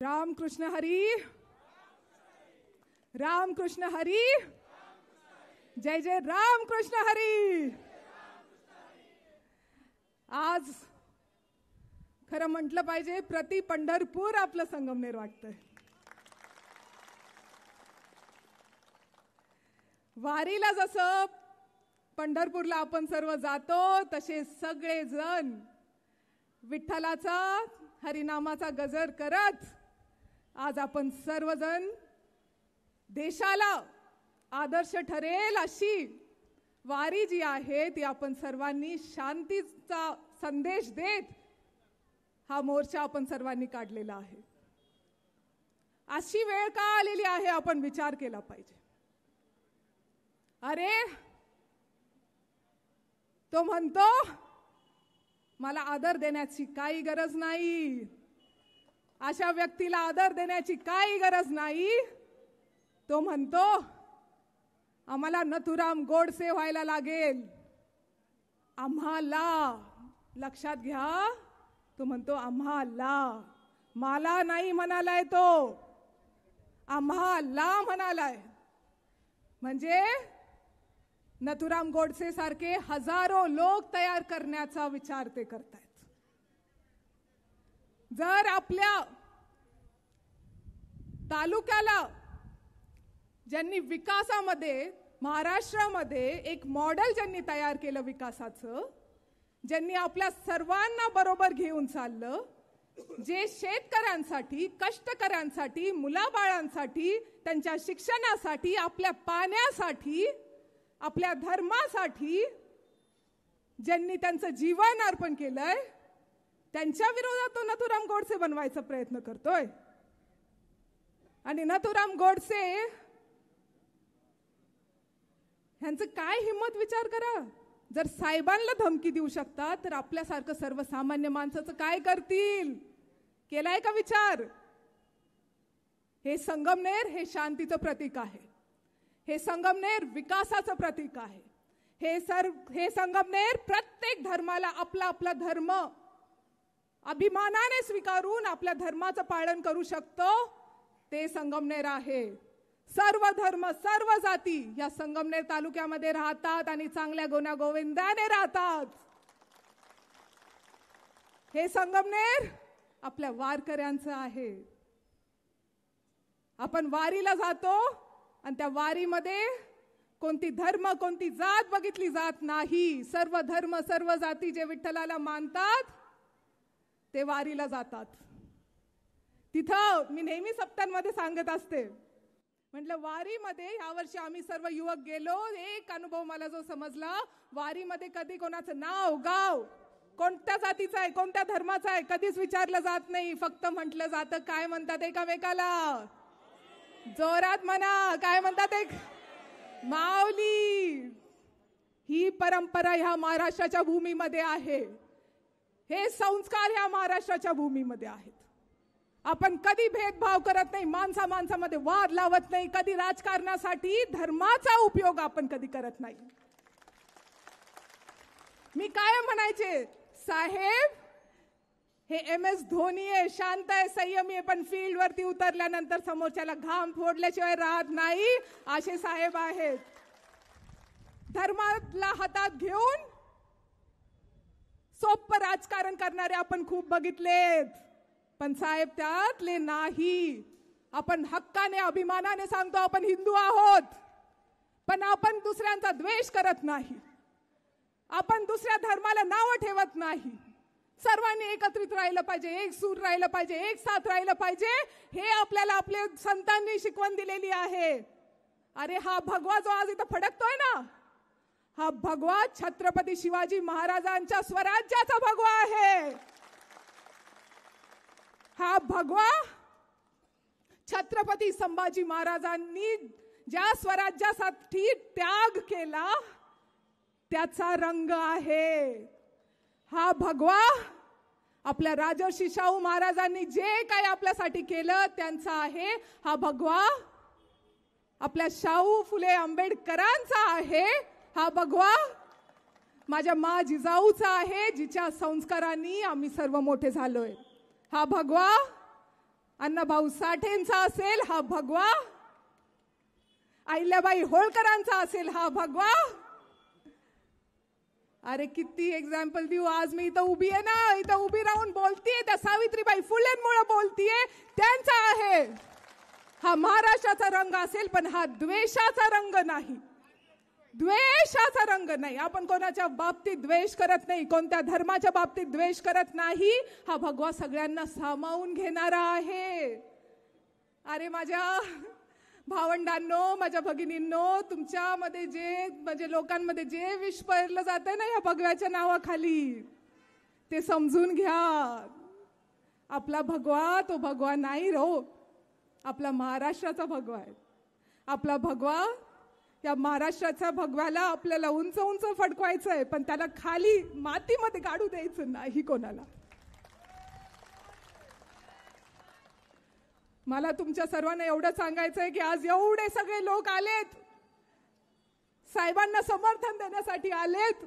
रामकृष्ण हरी, रामकृष्ण हरी, जय जय रामकृष्ण हरी. आज खरं म्हटलं पाहिजे प्रति पंढरपूर आपलं संगमनेर वाटतंय. वारीला जसं पंढरपूरला आपण सर्व जातो तसे सगळे जण विठ्ठलाचा हरिनामाचा गजर करत आज आपण सर्वजण देशाला आदर्श ठरेल अशी वारी जी आहे ती आपण सर्वांनी शांतीचा संदेश देत हा मोर्चा आपण सर्वांनी काढलेला आहे. अशी वेळ का आलेली आहे आपण विचार केला पाहिजे. अरे तो म्हणतो मला आदर देण्याची काही गरज नाही, अशा व्यक्तीला आदर देण्याची काही गरज नाही. तो म्हणतो आम्हाला नथुराम गोडसे व्हायला लागेल. आम्हाला लक्षात घ्या, तो म्हणतो आम्हाला, मला नाही म्हणालाय, तो आम्हाला म्हणालाय. म्हणजे नथुराम गोडसे सारखे हजारो लोक तयार करण्याचा विचार ते करतायत. जर आपल्या तालुक्याला ज्यांनी विकासामध्ये महाराष्ट्रामध्ये एक मॉडेल ज्यांनी तयार केलं विकासाचं, ज्यांनी आपल्या सर्वांना बरोबर घेऊन चाललं, जे शेतकऱ्यांसाठी, कष्टकऱ्यांसाठी, मुलाबाळांसाठी, त्यांच्या शिक्षणासाठी, आपल्या पाण्यासाठी, आपल्या धर्मासाठी ज्यांनी त्यांचं जीवन अर्पण केलंय, त्यांच्या विरोधात तो नथुराम गोडसे बनवायचा प्रयत्न करतोय. आणि नथुराम गोडसे ह्यांचं काय हिम्मत विचार करा. जर साहेबांना धमकी देऊ शकतात तर आपल्यासारखं सर्वसामान्य माणसाचं काय करतील? केलाय का विचार? हे संगमनेर हे शांतीचं प्रतीक आहे. हे संगमनेर विकासाचं प्रतीक आहे. हे संगमनेर प्रत्येक धर्माला आपला आपला धर्म अभिमानाने स्वीकारून आपल्या धर्माचं पालन करू शकतो ते संगमनेर आहे. सर्व धर्म, सर्व जाती या संगमनेर तालुक्यामध्ये राहतात आणि चांगल्या गुण्यागोविंदाने राहतात. हे संगमनेर आपल्या वारकऱ्यांचं आहे. आपण वारीला जातो आणि त्या वारीमध्ये कोणती धर्म, कोणती जात बघितली जात नाही. सर्व धर्म, सर्व जाती जे विठ्ठलाला मानतात ते वारीला जातात. तिथं मी नेहमी सप्तांमध्ये सांगत असते, म्हटलं वारीमध्ये यावर्षी आम्ही सर्व युवक गेलो. एक अनुभव मला जो समजला, वारीमध्ये कधी कोणाचं नाव, गाव, कोणत्या जातीचं आहे, कोणत्या धर्माचं आहे कधीच विचारलं जात नाही. फक्त म्हटलं जातं काय म्हणतात एकामेकाला, जोरात म्हणा, काय म्हणतात एक माऊली. ही परंपरा ह्या महाराष्ट्राच्या भूमीमध्ये आहे. हे संस्कार ह्या महाराष्ट्राच्या भूमीमध्ये आहेत. आपण कधी भेदभाव करत नाही, माणसा माणसामध्ये वाद लावत नाही, कधी राजकारणासाठी धर्माचा उपयोग आपण कधी करत नाही. मी काय म्हणायचे, साहेब हे MS धोनी आहे, शांत आहे, संयमी आहे, पण फील्ड वरती उतरल्यानंतर समोरच्याला घाम फोडल्याशिवाय राहत नाही, असे साहेब आहेत. धर्माला हातात घेऊन सोप्प राजकारण करणारे आपण खूप बघितलेत, पण साहेब त्यातले नाही. आपण हक्काने, अभिमानाने सांगतो आपण हिंदू आहोत, पण आपण दुसऱ्यांचा द्वेष करत नाही. आपण दुसऱ्या धर्माला नाव ठेवत नाही. सर्वांनी एकत्रित राहिलं पाहिजे, एक सूर राहिलं पाहिजे, एक साथ राहिलं पाहिजे. हे आपल्याला आपले संतांनी शिकवण दिलेली आहे. अरे हा भगवा जो आज इथं फडकतोय ना, हा भगवा छत्रपती शिवाजी महाराजांच्या स्वराज्याचा भगवा आहे. हा भगवा छत्रपती संभाजी महाराजांनी ज्या स्वराज्यासाठी त्याग केला त्याचा रंग आहे. हा भगवा आपल्या राजर्षी शाहू महाराजांनी जे काही आपल्यासाठी केलं त्यांचा आहे. हा भगवा आपल्या शाहू फुले आंबेडकरांचा आहे. हा भगवा माझ्या मा जिजाऊचा आहे, जिच्या संस्कारांनी आम्ही सर्व मोठे झालोय. हा भगवा अण्णाभाऊ साठेंचा असेल हा भगवा, अहिल्याबाई होळकरांचा असेल हा भगवा. अरे किती एक्झाम्पल देऊ. आज मी इथं उभी आहे ना, इथं उभी राहून बोलतीये त्या सावित्रीबाई फुलेंमुळे बोलतीये, त्यांचा आहे. हा महाराष्ट्राचा रंग असेल पण हा द्वेषाचा रंग नाही, द्वेषाचा रंग नाही. आपण कोणाच्या बाबतीत द्वेष करत नाही, कोणत्या धर्माच्या बाबतीत द्वेष करत नाही. हा भगवा सगळ्यांना सामावून घेणारा आहे. अरे माझ्या भावंडांनो, माझ्या भगिनींनो, तुमच्यामध्ये जे म्हणजे लोकांमध्ये जे विष पेरलं जातंय ना या भगव्याच्या नावाखाली, ते समजून घ्या. आपला भगवा तो भगवा नाही रो, आपला महाराष्ट्राचा भगवा आहे. आपला भगवा, या महाराष्ट्राच्या भगव्याला आपल्याला उंच उंच फडकवायचं आहे, पण त्याला खाली मातीमध्ये गाडू द्यायचं नाही कोणाला. मला तुमच्या सर्वांना एवढं सांगायचं आहे की आज एवढे सगळे लोक आलेत, साहेबांना समर्थन देण्यासाठी आलेत,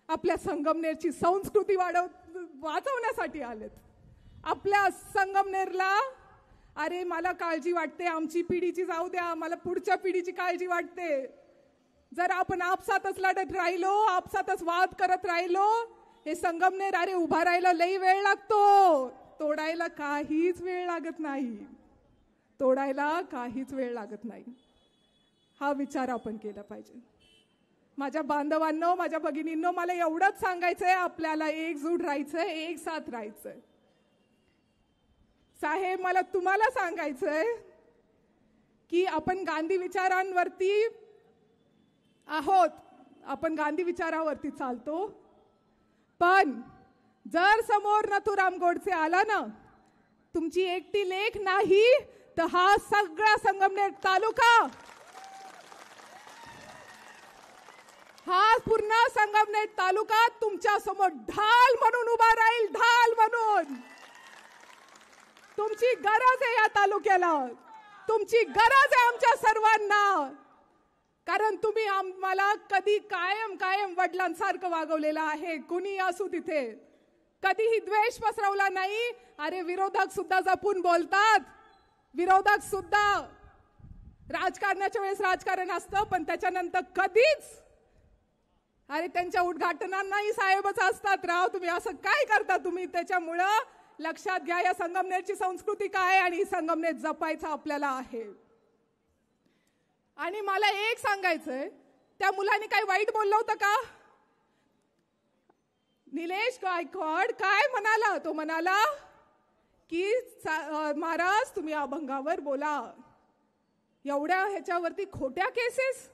आपल्या संगमनेरची संस्कृती वाचवण्यासाठी आलेत. आपल्या संगमनेरला, अरे मला काळजी वाटते, आमची पिढीची जाऊ द्या, मला पुढच्या पिढीची काळजी वाटते. जर आपण आपसातच लढत राहिलो, आपसातच वाद करत राहिलो, हे संगमनेर अरे उभा राहायला लई वेळ लागतो, तोडायला काहीच वेळ लागत नाही, तोडायला काहीच वेळ लागत नाही. हा विचार आपण केला पाहिजे. माझ्या बांधवांनो, माझ्या भगिनींनो, मला एवढंच सांगायचंय, आपल्याला एकजूट राहायचंय, एक साथ राहायचंय. साहेब, मला तुम्हाला सांगायचंय की आपण गांधी विचारांवरती आहोत, आपण गांधी विचारावरती चालतो, पण जर समोर नथुराम गोडसे आला ना, तुमची एकटी लेख नाही तर हा सगळा संगमनेर तालुका, हा पूर्ण संगमनेर तालुका तुमच्या समोर ढाल म्हणून उभा राहील, ढाल म्हणून. तुमची गरज आहे या तालुक्याला, तुमची गरज आहे आमच्या सर्वांना, कारण तुम्ही आम्हाला कधी कायम कायम वडिलांसारखं वागवलेलं आहे. कुणी असू तिथे कधीही द्वेष पसरवला नाही. अरे विरोधक सुद्धा जपून बोलतात, विरोधक सुद्धा राजकारणाच्या वेळेस राजकारण असतं, पण त्याच्यानंतर कधीच अरे त्यांच्या उद्घाटनांनाही साहेबच असतात. राव तुम्ही असं काय करता तुम्ही? त्याच्यामुळं लक्षात घ्या, या संगमनेरची संस्कृती काय आणि संगमनेर जपायचं आपल्याला आहे. आणि मला एक सांगायचंय, त्या मुलाने काही वाईट बोललं होतं का? निलेश गायकवाड काय म्हणाला? तो म्हणाला की महाराज तुम्ही अभंगावर बोला. एवढ्या ह्याच्यावरती खोट्या केसेस,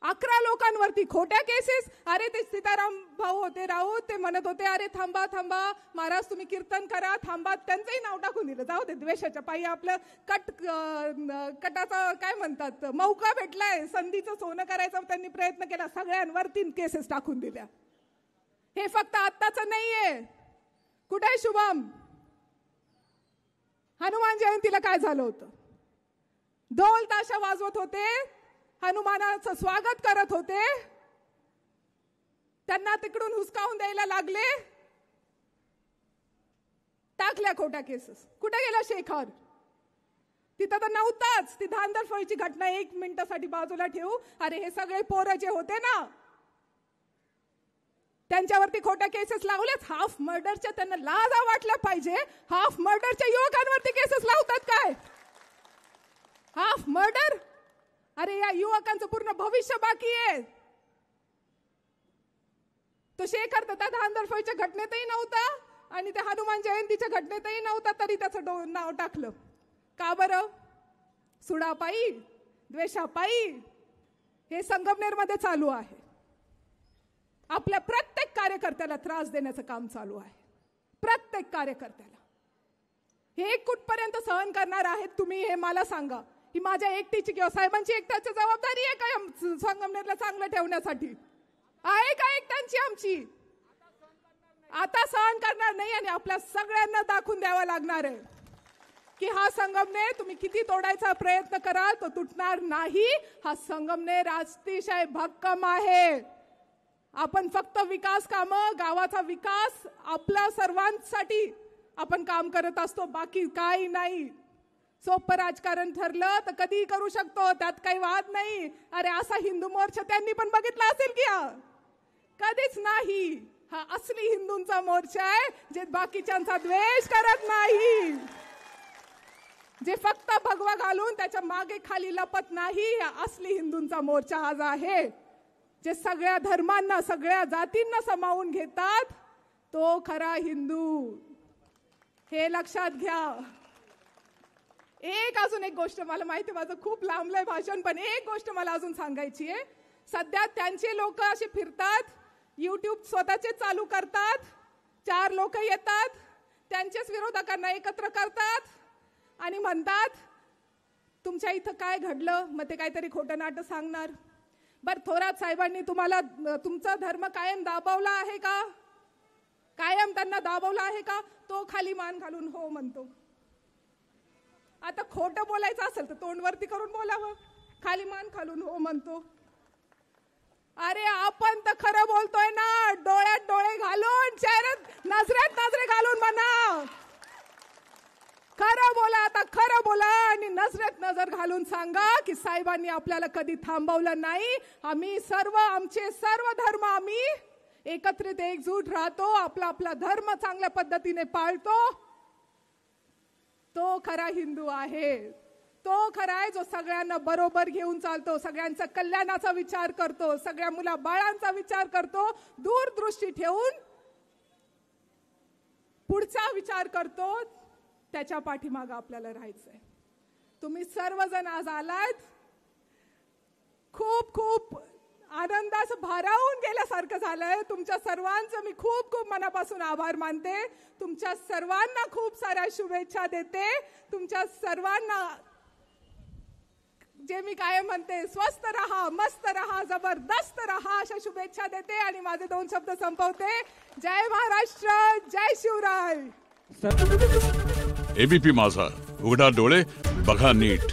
11 लोकांवरती खोट्या केसेस. अरे ते सीताराम भाऊ होते राऊत, ते म्हणत होते अरे थांबा थांबा महाराज तुम्ही कीर्तन करा, थांबा. त्यांचंही नाव टाकून दिलं. जाऊ दे, द्वेषाच्या पायी आपलं कटाचा काय म्हणतात मौका भेटलाय, संधीचं सोनं करायचा त्यांनी प्रयत्न केला, सगळ्यांवरती केसेस टाकून दिल्या. हे फक्त आत्ताच नाहीये. कुठे आहे शुभम? हनुमान जयंतीला काय झालं होतं? ढोल ताशा वाजवत होते, हनुमानाचं स्वागत करत होते, त्यांना तिकडून हुसकावून द्यायला लागले, टाकल्या खोट्या केसेस. कुठे गेला शेखर? तिथं तर नव्हताच. ती धांदरफळीची घटना 1 मिनिटासाठी बाजूला ठेवू. अरे हे सगळे पोरं जे होते ना, त्यांच्यावरती खोट्या केसेस लावल्यात. हाफ मर्डरच्या त्यांना लाजा वाटल्या पाहिजे. हाफ मर्डरच्या युवकांवरती केसेस लावतात काय? Half murder? अरे या युवकांचं पूर्ण भविष्य बाकी आहे. तो शेखर तर त्या धांदरफळीच्या घटनेतही नव्हता आणि त्या हनुमान जयंतीच्या घटनेतही नव्हता, तरी त्याचं नाव टाकलं. का बरं? सुडापायी, द्वेषापायी हे संगमनेरमध्ये चालू आहे. आपल्या प्रत्येक कार्यकर्त्याला त्रास देण्याचं काम चालू आहे. प्रत्येक कार्यकर्त्याला. हे कुठपर्यंत सहन करणार आहेत तुम्ही हे मला सांगा. ही माझ्या एकटीची किंवा साहेबांची एकट्याची जबाबदारी आहे का संगमनेरला चांगलं ठेवण्यासाठी? आहे का एकट्यांची आमची? आता सहन करणार नाही आणि आपल्या सगळ्यांना दाखवून द्यावा लागणार आहे की हा संगमनेर तुम्ही किती तोडायचा प्रयत्न कराल तो तुटणार नाही. हा संगमनेर अतिशय भक्कम आहे. आपण फक्त विकास कामं, गावाचा विकास आपला सर्वांसाठी आपण काम करत असतो, बाकी काही नाही. सोपं राजकारण ठरलं तर कधीही करू शकतो, त्यात काही वाद नाही. अरे असा हिंदू मोर्चा त्यांनी पण बघितला असेल की कधीच नाही. हा असली हिंदूंचा मोर्चा आहे, जे बाकीच्यांचा द्वेष करत नाही, जे फक्त भगवा घालून त्याच्या मागे खाली लपत नाही. हा असली हिंदूंचा मोर्चा आज आहे, जे सगळ्या धर्मांना सगळ्या जातींना सामावून घेतात. तो खरा हिंदू, हे लक्षात घ्या. अजून एक गोष्ट, मला माहिती माझं खूप लांबलंय भाषण, पण एक गोष्ट मला अजून सांगायची आहे. सध्या त्यांचे लोक असे फिरतात, YouTube स्वतःचे चालू करतात, 4 लोक येतात, त्यांच्याच विरोधकांना एकत्र करतात आणि म्हणतात तुमच्या इथं काय घडलं, मग ते काहीतरी खोटं नाटं सांगणार. बरं, थोरात साहेबांनी तुम्हाला तुमचा धर्म कायम दाबवला आहे का? कायम त्यांना दाबवला आहे का? तो खाली मान घालून हो म्हणतो. आता खोटं बोलायचं असेल तर तोंड वरती करून बोलावं, खाली मान घालून हो म्हणतो. अरे आपण तर खरं बोलतोय ना, डोळ्यात डोळे घालून, चेहऱ्यात नजरेत नजरे घालून म्हणा. खरं बोला, आता खरं बोला आणि नजरेत नजर घालून सांगा की साहेबांनी आपल्याला कधी थांबवलं नाही. आम्ही सर्व, आमचे सर्व धर्म आम्ही एकत्रित एकजूट राहतो, आपला आपला धर्म चांगल्या पद्धतीने पाळतो. तो खरा हिंदू आहे. तो खरा आहे जो सगळ्यांना बरोबर घेऊन चालतो, सगळ्यांचा कल्याणाचा विचार करतो, सगळ्या मुला बाळांचा विचार करतो, दूरदृष्टी ठेवून पुढचा विचार करतो. त्याच्या पाठीमागे आपल्याला राहायचंय. तुम्ही सर्वजण आज आलात, खूप खूप आनंदाचं भारावून गेल्यासारखं झालंय. तुमच्या सर्वांचं मी खूप खूप मनापासून आभार मानते. तुमच्या सर्वांना खूप साऱ्या शुभेच्छा देते. तुमच्या सर्वांना जे मी कायम म्हणते, स्वस्थ रहा, मस्त रहा, जबरदस्त रहा, अशा शुभेच्छा देते आणि माझे 2 शब्द संपवते. जय महाराष्ट्र, जय शिवराय. एबीपी माझा, उघडा डोळे बघा नीट.